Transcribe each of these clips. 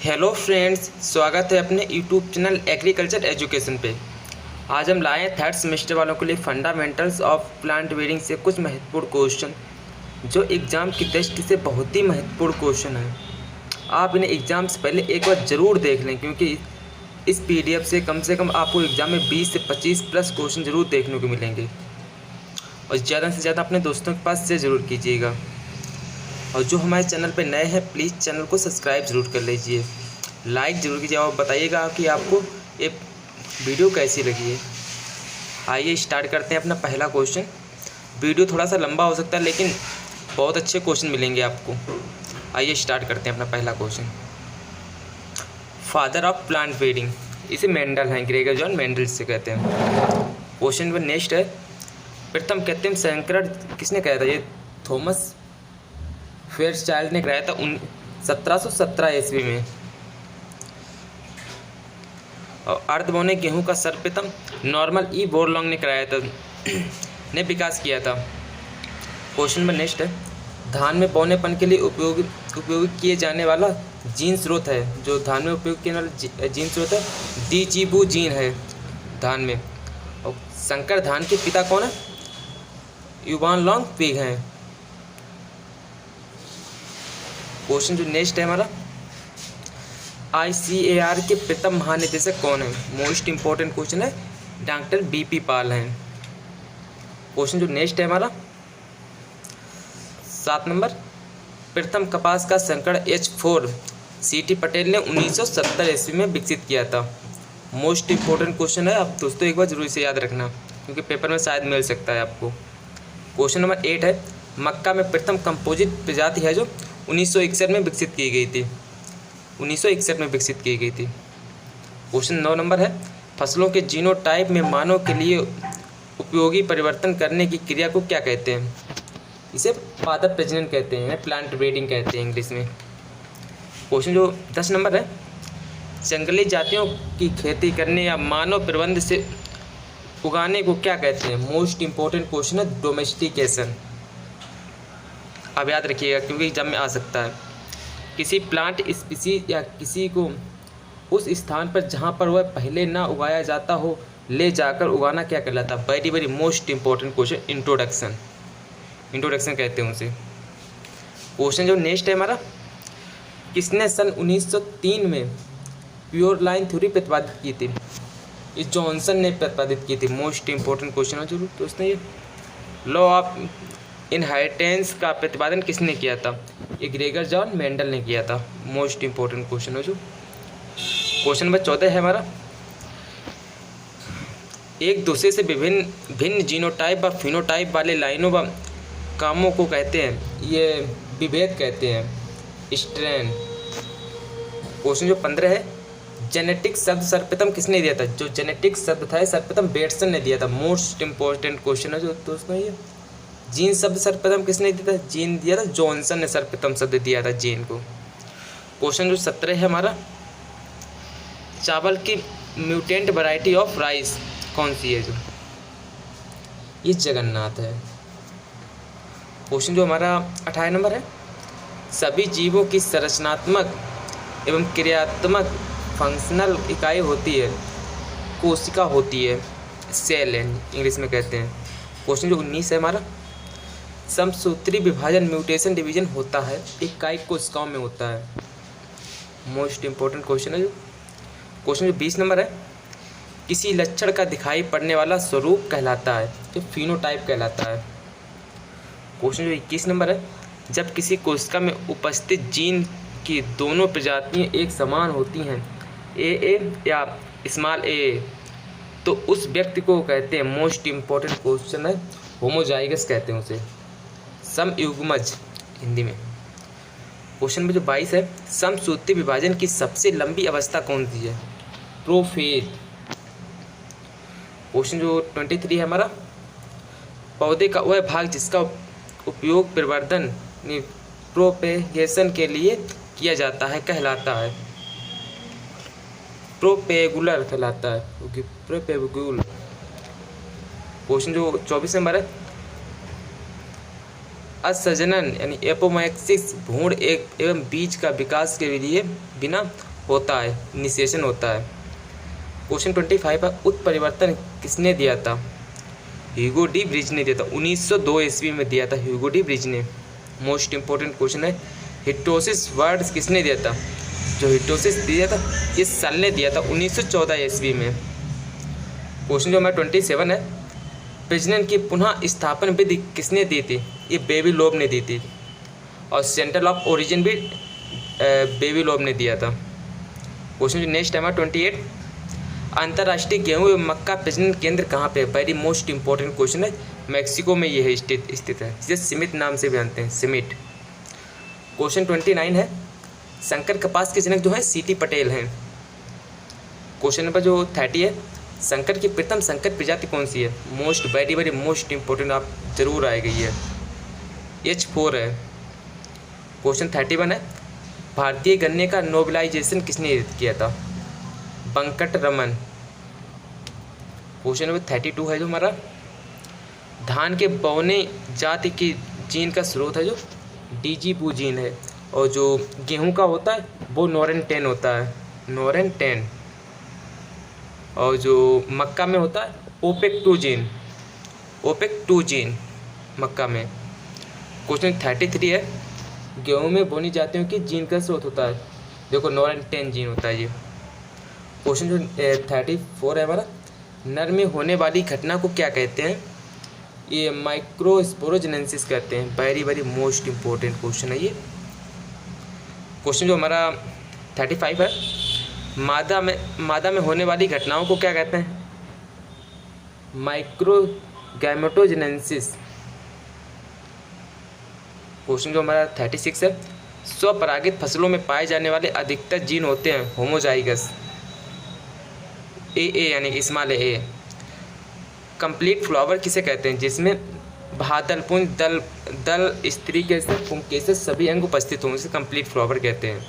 Hello friends, स्वागत है अपने यूट्यूब चैनल एग्रीकल्चर एजुकेशन पे। आज हम लाए हैं थर्ड सेमेस्टर वालों के लिए फंडामेंटल्स ऑफ प्लांट ब्रीडिंग से कुछ महत्वपूर्ण क्वेश्चन जो एग्ज़ाम की दृष्टि से बहुत ही महत्वपूर्ण क्वेश्चन है। आप इन्हें एग्ज़ाम से पहले एक बार ज़रूर देख लें, क्योंकि इस पीडीएफ से कम आपको एग्ज़ाम में 20 से 25 प्लस क्वेश्चन ज़रूर देखने को मिलेंगे। और ज़्यादा से ज़्यादा अपने दोस्तों के पास शेयर ज़रूर कीजिएगा। और जो हमारे चैनल पे नए हैं, प्लीज़ चैनल को सब्सक्राइब ज़रूर कर लीजिए, लाइक ज़रूर कीजिए और बताइएगा कि आपको ये वीडियो कैसी लगी है। आइए स्टार्ट करते हैं अपना पहला क्वेश्चन। वीडियो थोड़ा सा लंबा हो सकता है, लेकिन बहुत अच्छे क्वेश्चन मिलेंगे आपको। आइए स्टार्ट करते हैं अपना पहला question. Father of plant breeding, इसे मेंडल हैं, ग्रेगर जॉन मेंडल से कहते हैं। क्वेश्चन नंबर नेक्स्ट है, प्रथम कृत्रिम संकरण किसने कराया था? ये थॉमस फेयरचाइल्ड ने कराया था 1717 ईस्वी में। और अर्ध बोने गेहूं का सर्वप्रथम नॉर्मल ई बोरलॉन्ग ने कराया था, ने विकास किया था। क्वेश्चन नंबर नेक्स्ट है, धान में पौनेपन के लिए उपयोग किए जाने वाला जीन स्रोत है। जो धान में उपयोग किए जाने वाला जीन स्रोत है डीजीबू जीन है धान में। और संकर धान के पिता कौन है? युवान लॉन्ग पिग हैं। क्वेश्चन जो नेक्स्ट है हमारा, ICAR के प्रथम महानिदेशक कौन है? मोस्ट इंपॉर्टेंट क्वेश्चन है, डॉक्टर BP पाल हैं। क्वेश्चन जो नेक्स्ट है हमारा 7 नंबर, प्रथम कपास का संकरण H4 CT पटेल ने 1970 ईस्वी में विकसित किया था। मोस्ट इंपॉर्टेंट क्वेश्चन है, आप दोस्तों एक बार जरूर इसे याद रखना, क्योंकि पेपर में शायद मिल सकता है आपको। क्वेश्चन नंबर 8 है, मक्का में प्रथम कंपोजिट प्रजाति है जो 1961 में विकसित की गई थी। 1961 में विकसित की गई थी। क्वेश्चन 9 नंबर है, फसलों के जीनोटाइप में मानव के लिए उपयोगी परिवर्तन करने की क्रिया को क्या कहते हैं? इसे पादप प्रजनन कहते हैं, प्लांट ब्रीडिंग कहते हैं इंग्लिश में। क्वेश्चन जो 10 नंबर है, जंगली जातियों की खेती करने या मानव प्रबंध से उगाने को क्या कहते हैं? मोस्ट इंपॉर्टेंट क्वेश्चन है, डोमेस्टिकेशन। अब याद रखिएगा, क्योंकि एग्जाम में आ सकता है। किसी प्लांट स्पीसीज या किसी को उस स्थान पर जहाँ पर वह पहले ना उगाया जाता हो ले जाकर उगाना क्या कहलाता है? Very very most important question, introduction. Introduction कहते हैं उसे। क्वेश्चन जो नेक्स्ट है हमारा, किसने सन 1903 में प्योर लाइन थ्योरी प्रतिपादित की थी? ये जॉनसन ने प्रतिपादित की थी। मोस्ट इंपॉर्टेंट क्वेश्चन है जरूर दोस्तों। ये लॉ ऑफ इनहेरिटेंस का प्रतिपादन किसने किया था? ये ग्रेगर जॉन मेंडल ने किया था। मोस्ट इंपॉर्टेंट क्वेश्चन है जो। क्वेश्चन नंबर 14 है हमारा, एक दूसरे से भिन्न जीनोटाइप व फिनोटाइप वाले लाइनों व कामों को कहते हैं, ये विभेद कहते हैं, स्ट्रेन। क्वेश्चन जो 15 है, जेनेटिक शब्द सर्वप्रथम किसने दिया था? जो जेनेटिक शब्द था सर्वप्रथम बेटसन ने दिया था। मोस्ट इंपॉर्टेंट क्वेश्चन है जो दोस्तों। ये जीन शब्द सर्वप्रथम किसने दिया था? जीन दिया था जॉनसन ने, सर्वप्रथम शब्द दिया था जीन को। क्वेश्चन जो 17 है हमारा, चावल की म्यूटेंट वैरायटी ऑफ राइस कौन सी है? जो ये जगन्नाथ है। क्वेश्चन जो हमारा 18 नंबर है, सभी जीवों की संरचनात्मक एवं क्रियात्मक फंक्शनल इकाई होती है, कोशिका होती है, सेल इंग्लिश में कहते हैं। क्वेश्चन जो 19 है हमारा, समसूत्री विभाजन म्यूटेशन डिवीजन होता है इकाई कोशिकाओं में होता है। मोस्ट इंपॉर्टेंट क्वेश्चन है जो। क्वेश्चन जो 20 नंबर है, किसी लक्षण का दिखाई पड़ने वाला स्वरूप कहलाता है, जो फिनोटाइप कहलाता है। क्वेश्चन जो 21 नंबर है, जब किसी कोशिका में उपस्थित जीन की दोनों प्रजातियां एक समान होती हैं, ए या स्मॉल ए, तो उस व्यक्ति को कहते हैं, मोस्ट इंपॉर्टेंट क्वेश्चन है, होमोजाइगस कहते हैं उसे, समयुग्मज हिंदी में। क्वेश्चन में जो 22 है, समसूत्री विभाजन की सबसे लंबी अवस्था कौन सी है? प्रोफेज। क्वेश्चन जो 23 है हमारा, पौधे का वह भाग जिसका उपयोग प्रवर्धन प्रोपेगेशन के लिए किया जाता है कहलाता है? प्रोपेगुलर कहलाता है, प्रोपेगुल। क्वेश्चन जो 24 नंबर है, असंजनन यानी एपोमाइक्सिस भ्रूण एक एवं बीज का विकास के लिए बिना होता है, इनिशिएशन होता है। क्वेश्चन 25 है, उत्परिवर्तन किसने दिया था? ह्यूगो डी ब्रिज ने दिया था, 1902 ईस्वी में दिया था ह्यूगो डी ब्रिज ने। मोस्ट इंपॉर्टेंट क्वेश्चन है, हिटोसिस वर्ड किसने दिया था? जो हिटोसिस दिया था इस साल ने दिया था 1914 ईस्वी में। क्वेश्चन जो हमारा 27 है, प्रजनन की पुनः स्थापन विधि किसने दी थी? ये बेबीलोव ने दी थी। और सेंट्रल ऑफ ओरिजिन भी बेबीलोव ने दिया था। क्वेश्चन जो नेक्स्ट है हमारा 28, अंतर्राष्ट्रीय गेहूं एवं मक्का प्रजनन केंद्र कहाँ पे है? वेरी मोस्ट इंपॉर्टेंट क्वेश्चन है। मैक्सिको में ये है स्थित है, जिसे सिमिट नाम से भी जानते हैं, सिमिट। क्वेश्चन 29 है, संकर कपास के जनक जो है सीटी पटेल हैं। क्वेश्चन नंबर जो 30 है, संकर की प्रथम संकर प्रजाति कौन सी है? मोस्ट वेरी मोस्ट इंपॉर्टेंट, आप जरूर आएगा ये, H4 है। क्वेश्चन 31 है, भारतीय गन्ने का नोबेलाइजेशन किसने किया था? बंकट रमन। क्वेश्चन नंबर 32 है जो हमारा, धान के बौने जाति की जीन का स्रोत है जो डीजीबू जीन है। और जो गेहूं का होता है वो नोरेन 10 होता है, नोरेन 10। और जो मक्का में होता है ओपेक 2 जीन, ओपेक 2 जीन मक्का में। क्वेश्चन 33 है, गेहूं में बोनी जातियों की जीन का स्रोत होता है, देखो नोरेन 10 जीन होता है ये। क्वेश्चन जो 34 है हमारा, नर में होने वाली घटना को क्या कहते हैं? ये माइक्रोस्पोरोजेनेसिस कहते हैं। वेरी मोस्ट इंपॉर्टेंट क्वेश्चन है ये। क्वेश्चन जो हमारा 35 है, मादा में होने वाली घटनाओं को क्या कहते हैं? माइक्रोगैमेटोजेनेसिस। क्वेश्चन जो हमारा 36 है, स्वपरागित फसलों में पाए जाने वाले अधिकतर जीन होते हैं होमोजाइगस, ए यानी स्मॉल ए। कंप्लीट फ्लावर किसे कहते हैं? जिसमें भादलपुंज दल स्त्री के पुंकेसर सभी अंग उपस्थित हों, उसे कंप्लीट फ्लावर कहते हैं।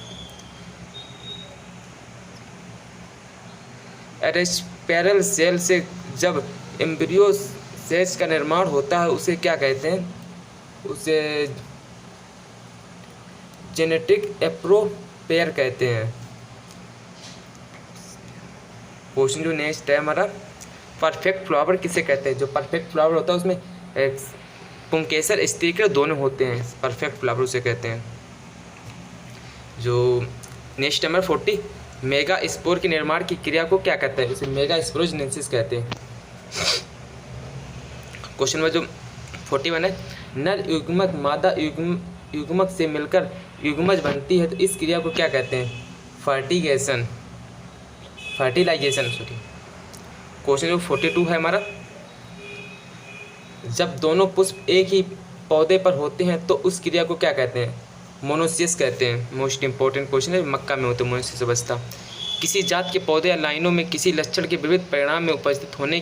एरेस्पेरल सेल से जब एम्ब्रियो सेल्स का निर्माण होता है उसे क्या कहते हैं? उसे जेनेटिक एप्रोपेयर कहते हैं। क्वेश्चन जो नेक्स्ट है हमारा, परफेक्ट फ्लावर किसे कहते हैं? जो परफेक्ट फ्लावर होता है उसमें पुंकेसर स्त्रीकर दोनों होते हैं, परफेक्ट फ्लावर उसे कहते हैं। जो नेक्स्ट नंबर 40, मेगा स्पोर के निर्माण की क्रिया को क्या कहते हैं? उसे मेगा स्पोरोजेनेसिस कहते हैं। क्वेश्चन नंबर जो 41 है, नर युग्मक मादा युग्मक से मिलकर युग्मज बनती है तो इस क्रिया को क्या कहते हैं? Fertilisation sorry. क्वेश्चन जो 42 है हमारा, जब दोनों पुष्प एक ही पौधे पर होते हैं तो उस क्रिया को क्या कहते हैं? मोनोसिस कहते हैं। मोस्ट इंपॉर्टेंट क्वेश्चन है, मक्का में होते हैं मोनोसिस अवस्था। किसी जात के पौधे या लाइनों में किसी लक्षण के विविध परिणाम में उपस्थित होने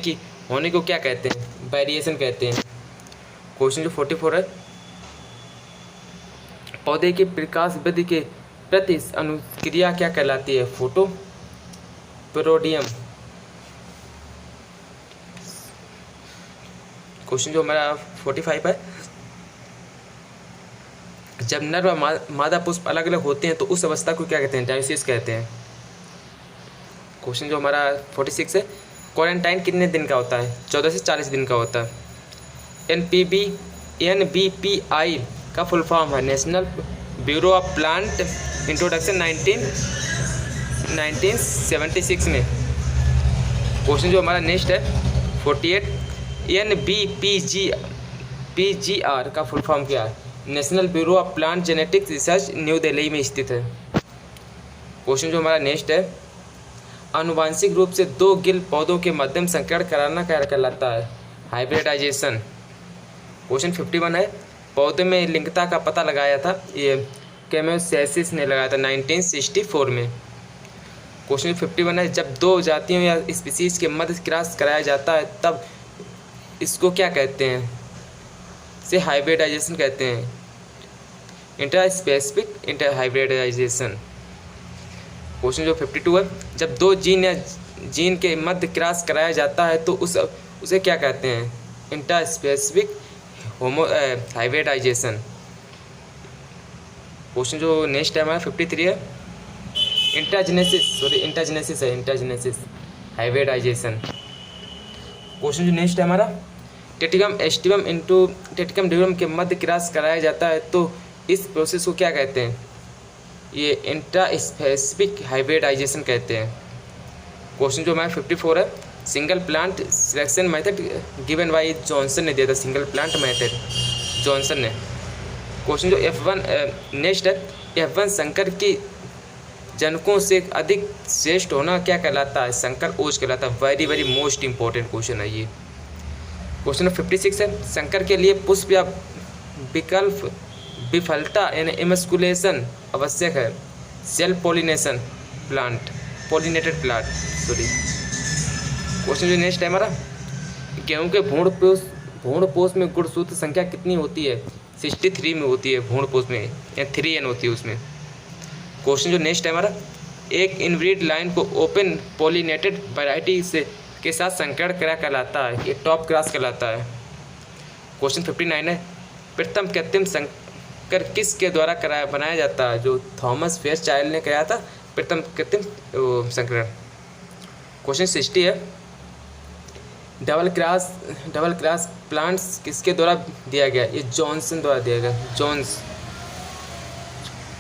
को क्या कहते हैं? वेरिएशन कहते हैं। क्वेश्चन जो 44 है, पौधे के प्रकाश वृद्धि के प्रति अनुक्रिया क्या कहलाती है? फोटोपोरोडियम। क्वेश्चन जो हमारा 45 है, जब नर व मादा पुष्प अलग अलग होते हैं तो उस अवस्था को क्या कहते हैं? डायोसिस कहते हैं। क्वेश्चन जो हमारा 46 है, क्वारंटाइन कितने दिन का होता है? 14 से 40 दिन का होता है। NBPI का फुल फॉर्म है national bureau of plant introduction 1976 में। क्वेश्चन जो हमारा नेक्स्ट है 48, NBPGR का फुल फॉर्म क्या है? National bureau of plant genetics research, new Delhi में स्थित है। क्वेश्चन जो हमारा नेक्स्ट है, आनुवांशिक रूप से दो गिल पौधों के मध्यम संकरण कराना क्या कहलाता है? हाइब्रिडाइजेशन। क्वेश्चन 51 है, पौधे में लिंगता का पता लगाया था, ये केमोसेसिस ने लगाया था 1964 में। क्वेश्चन 51 है, जब दो जातियों या स्पीसीज के मध्य क्रॉस कराया जाता है तब इसको क्या कहते हैं? से हाइब्रिडाइजेशन कहते हैं, इंटरस्पेसिफिक हाइब्रिडाइजेशन। क्वेश्चन जो 52 है, जब दो जीन या जीन के मध्य क्रॉस कराया जाता है तो उसे क्या कहते हैं? Interspecific hybridization. क्वेश्चन जो नेक्स्ट है हमारा 53 है, इंटाजेनेसिस है, इंटाजेनेसिस हाइब्रिडाइजेशन। क्वेश्चन जो नेक्स्ट है हमारा, Triticum aestivum into Triticum durum के मध्य क्रॉस कराया जाता है तो इस प्रोसेस को क्या कहते हैं? ये इंट्रा स्पेसिफिक हाइब्रिडाइजेशन कहते हैं। क्वेश्चन जो हमारा 54 है, single plant selection method given by Johnson ने दिया था, सिंगल प्लांट मेथड जॉनसन ने। क्वेश्चन जो F1 नेक्स्ट है, F1 संकर की जनकों से अधिक श्रेष्ठ होना क्या कहलाता है? संकर ओज कहलाता है। Very very most important question है ये। क्वेश्चन 56 है, संकर के लिए पुष्प या विकल्प विफलता यानी इमस्कुलेशन आवश्यक है। Self pollination plant, pollinated plant sorry. Question जो नेक्स्ट है हमारा, गेहूं के भ्रूणपोष में गुणसूत्र संख्या कितनी होती है? 63 में होती है भ्रूणपोष में, या 3n होती है उसमें। क्वेश्चन जो नेक्स्ट है हमारा, एक इनब्रीड लाइन को ओपन पॉलिनेटेड वैरायटी से के साथ संकरण क्या कहलाता है? ये टॉप क्रॉस कहलाता है। क्वेश्चन 59 है, प्रथम कृत्रिम संकर किसके द्वारा बनाया जाता है? जो थॉमस फेयरचाइल्ड ने कराया था प्रथम कृत्रिम संकरण। क्वेश्चन 60 है, डबल क्रॉस प्लांट्स किसके द्वारा दिया गया? ये जॉनसन द्वारा दिया गया, जॉन्स।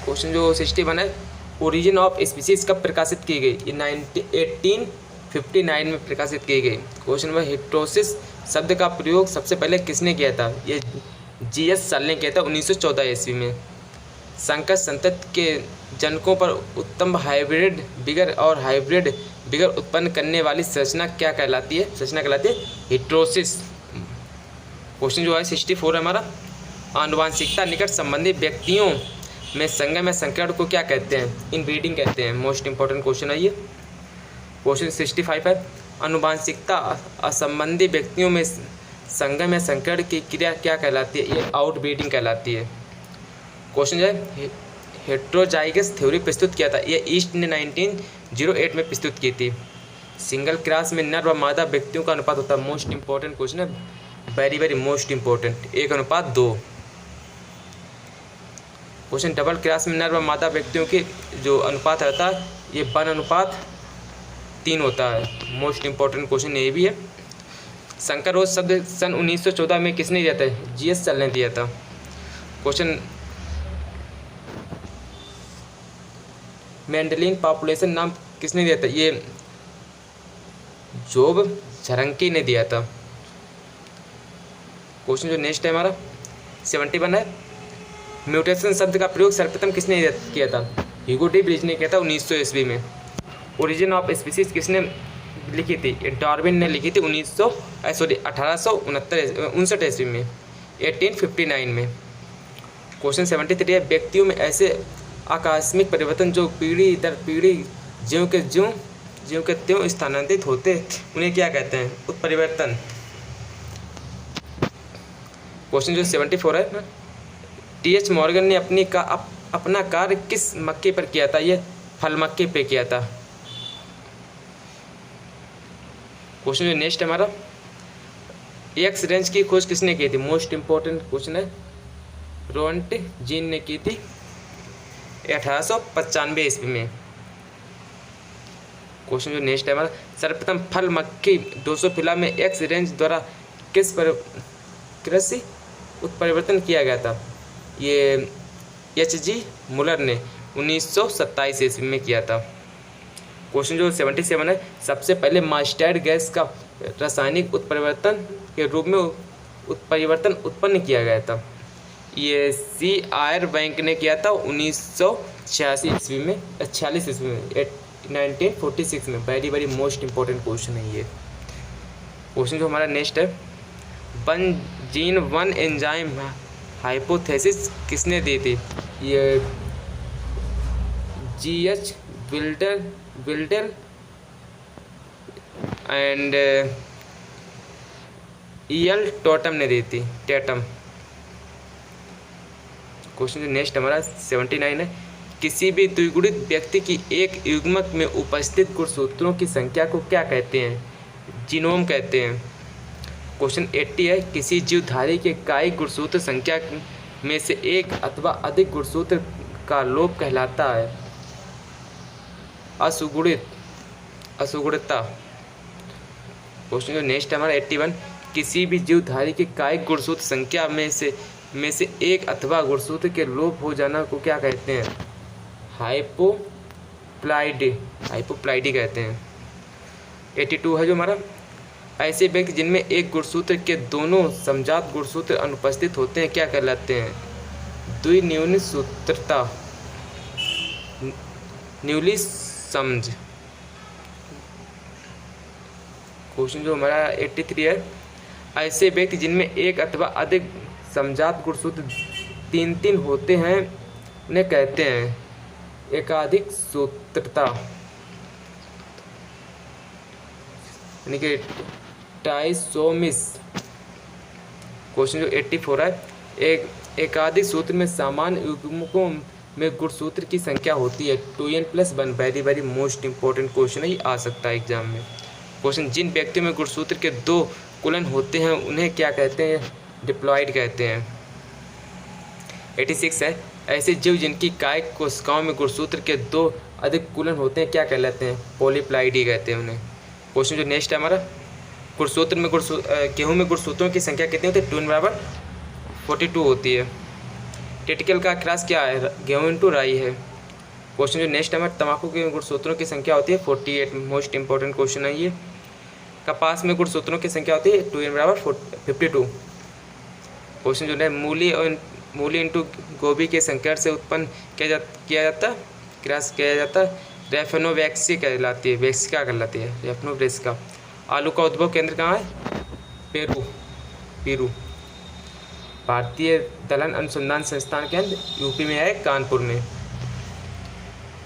क्वेश्चन जो 61 है, ओरिजिन ऑफ स्पीसीज कब प्रकाशित की गई? ये 1859 में प्रकाशित की गई। क्वेश्चन नंबर, हिटोसिस शब्द का प्रयोग सबसे पहले किसने किया था? ये GS साल ने किया था 1914 ईस्वी में। संकर संतति के जनकों पर उत्तम हाइब्रिड बिगर उत्पन्न करने वाली संरचना क्या कहलाती है? संरचना कहलाती है हिटोसिस। क्वेश्चन जो है 64 है हमारा, आनुवांशिकता निकट संबंधी व्यक्तियों में संगम या संकरण को क्या कहते हैं? इनब्रीडिंग कहते हैं। मोस्ट इंपॉर्टेंट क्वेश्चन है ये। क्वेश्चन 65 है, आनुवांशिकता असंबंधी व्यक्तियों में संगम या संकरण की क्रिया क्या कहलाती है? ये आउटब्रीडिंग कहलाती है। क्वेश्चन जो है, हेट्रोजाइगस थ्योरी प्रस्तुत किया था? ये ईस्ट ने 1908 में प्रस्तुत की थी। सिंगल क्रॉस में नर व मादा व्यक्तियों का अनुपात होता है। मोस्ट इंपॉर्टेंट क्वेश्चन है, very very most important, 1:2। Question, double cross में नर व मादा व्यक्तियों के जो अनुपात रहता है ये 1:3 होता है। मोस्ट इंपॉर्टेंट क्वेश्चन ये भी है। संकर ओज शब्द सन 1914 में किसने दिया था? GS साल ने दिया था। क्वेश्चन, मेंडेलियन पॉपुलेशन नाम किसने दिया था? ये जोब झरंकी ने दिया था। क्वेश्चन जो नेक्स्ट है हमारा 71 है, म्यूटेशन शब्द का प्रयोग सर्वप्रथम किसने किया था? ह्यूगो डी ब्रिज ने किया था 1900 ईस्वी में। ओरिजिन ऑफ स्पीसीज किसने लिखी थी? डार्विन ने लिखी थी 1869 ईस्वी में, 1859 में। क्वेश्चन 73 है, व्यक्तियों में ऐसे आकस्मिक परिवर्तन जो पीढ़ी दर पीढ़ी ज्यों के त्यों स्थानांतरित होते उन्हें क्या कहते हैं? उत्परिवर्तन। क्वेश्चन जो 74 है, TH मॉर्गन ने अपना कार्य किस मक्के पर किया था? ये फल मक्के पे किया था। क्वेश्चन जो नेक्स्ट हमारा, एक्स रेंज की खोज किसने की थी? मोस्ट इंपॉर्टेंट क्वेश्चन है, रोंट जीन ने की थी 1895 ईस्वी में। क्वेश्चन जो नेक्स्ट है हमारा, सर्वप्रथम फल मक्खी ड्रोसोफिला में एक्स रेंज द्वारा किस कृषि उत्परिवर्तन किया गया था? ये HG मुलर ने 1927 ईस्वी में किया था। क्वेश्चन जो 77 है, सबसे पहले मस्टर्ड गैस का रासायनिक उत्परिवर्तन के रूप में उत्परिवर्तन उत्पन्न किया गया था? ये C.R. बैंक ने किया था 1946 ईस्वी में, 1946 में। Very very most important question है ये। क्वेश्चन जो हमारा नेक्स्ट है, one gene one enzyme hypothesis किसने दी थी? ये GH विल्डर एंड EL टोटम ने दी थी, टेटम। क्वेश्चन जो नेक्स्ट हमारा 79 है, किसी भी द्विगुणित व्यक्ति की एक युग्मक में उपस्थित गुणसूत्रों की संख्या को क्या कहते हैं? जीनोम कहते हैं। क्वेश्चन 80 है, किसी जीवधारी के कायिक गुणसूत्र संख्या में से एक अथवा अधिक गुणसूत्र का लोप कहलाता है? असुगुणता। क्वेश्चन जो नेक्स्ट है हमारा 81, किसी भी जीवधारी की कायिक गुणसूत्र संख्या में से एक अथवा गुणसूत्र के लोप हो जाना को क्या कहते हैं? हाइपोप्लाइडी कहते हैं। 82 है जो हमारा, ऐसे व्यक्ति जिनमें एक गुणसूत्र के दोनों समजात गुणसूत्र अनुपस्थित होते हैं क्या कहलाते हैं? द्विन्यून सूत्रता, न्यूली समझ। क्वेश्चन जो हमारा 83 है, ऐसे व्यक्ति जिनमें एक अथवा अधिक समजात गुणसूत्र 3 होते हैं उन्हें कहते हैं एकाधिक सूत्रता, यानी कि ट्राइसोमिस। क्वेश्चन जो 84 है, एकाधिक सूत्र में सामान्य युग्मकों में गुणसूत्र की संख्या होती है 2n+1। Very most important question है, ये आ सकता है एग्जाम में। क्वेश्चन, जिन व्यक्तियों में गुणसूत्र के 2 कुलन होते हैं उन्हें क्या कहते हैं? डिप्लॉइड कहते हैं। 86 है, ऐसे जीव जिनकी कायिक कोशिकाओं में गुणसूत्र के 2 अधिक कुलन होते हैं क्या कहलाते हैं? पॉलीप्लाइडी कहते हैं उन्हें। क्वेश्चन जो नेक्स्ट है हमारा, गुणसूत्र में गेहूँ में गुणसूत्रों की संख्या कितनी होती है? 2 = 42 होती है। टिटिकल का अक्षरांश क्या है? गेहूँ इंटू राई है। क्वेश्चन जो नेक्स्ट है हमारा, तंबाकू के गुणसूत्रों की संख्या होती है 48। मोस्ट इंपॉर्टेंट क्वेश्चन है ये। कपास में गुणसूत्रों की संख्या होती है 2n = 52। क्वेश्चन जो है, मूली इंटू गोभी के संकर से उत्पन्न किया जाता रेफेनोवैक्सी कहलाती है, वैक्सिका कहलाती है, रेफेनोवैक्सिका। आलू का उद्भव केंद्र कहाँ है? पेरू। भारतीय दलहन अनुसंधान संस्थान केंद्र यूपी में है, कानपुर में।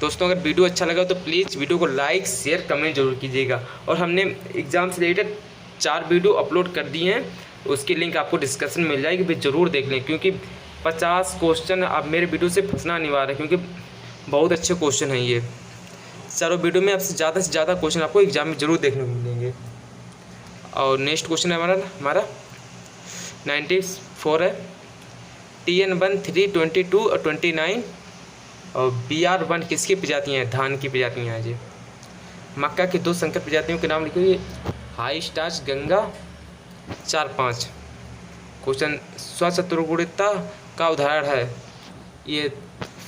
दोस्तों, अगर वीडियो अच्छा लगा तो प्लीज़ वीडियो को लाइक शेयर कमेंट जरूर कीजिएगा। और हमने एग्ज़ाम से रिलेटेड 4 वीडियो अपलोड कर दिए हैं, उसकी लिंक आपको डिस्क्रिप्शन में मिल जाएगी, भी ज़रूर देख लें, क्योंकि 50 क्वेश्चन आप मेरे वीडियो से फंसना अनिवार्य है, क्योंकि बहुत अच्छे क्वेश्चन हैं ये। चारों वीडियो में आपसे ज़्यादा क्वेश्चन आपको एग्जाम में ज़रूर देखने को मिलेंगे। और नेक्स्ट क्वेश्चन है हमारा 94 है, TN1, 3, 22 और 29 और BR1 किसकी प्रजातियाँ हैं? धान की प्रजातियाँ हैं जी। मक्का की 2 संकर प्रजातियों के नाम लिखिए, हाई स्टार्च, गंगा, 4-5। क्वेश्चन, स्वचतुर्गुणिता का उदाहरण है, ये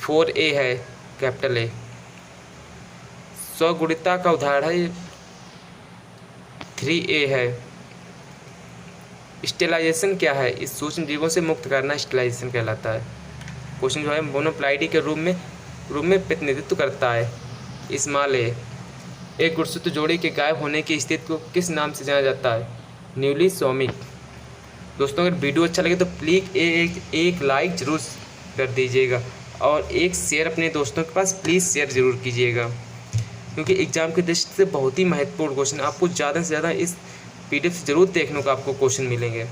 4A है, कैपिटल A। स्वगुणिता का उदाहरण है, ये 3A है। स्टेलाइजेशन क्या है? इस सूक्ष्म जीवों से मुक्त करना स्टेलाइजेशन कहलाता है। क्वेश्चन जो है, मोनोप्लाइडी के रूप में प्रतिनिधित्व करता है। इस्माल है, एक गुणसूत्र जोड़ी के गायब होने की स्थिति को किस नाम से जाना जाता है? न्यूलिसोमिक। दोस्तों, अगर वीडियो अच्छा लगे तो प्लीज़ एक लाइक ज़रूर कर दीजिएगा और एक शेयर अपने दोस्तों के पास प्लीज़ शेयर ज़रूर कीजिएगा, क्योंकि एग्ज़ाम की दृष्टि से बहुत ही महत्वपूर्ण क्वेश्चन, आपको ज़्यादा से ज़्यादा इस PDF से ज़रूर देखने को आपको क्वेश्चन मिलेंगे।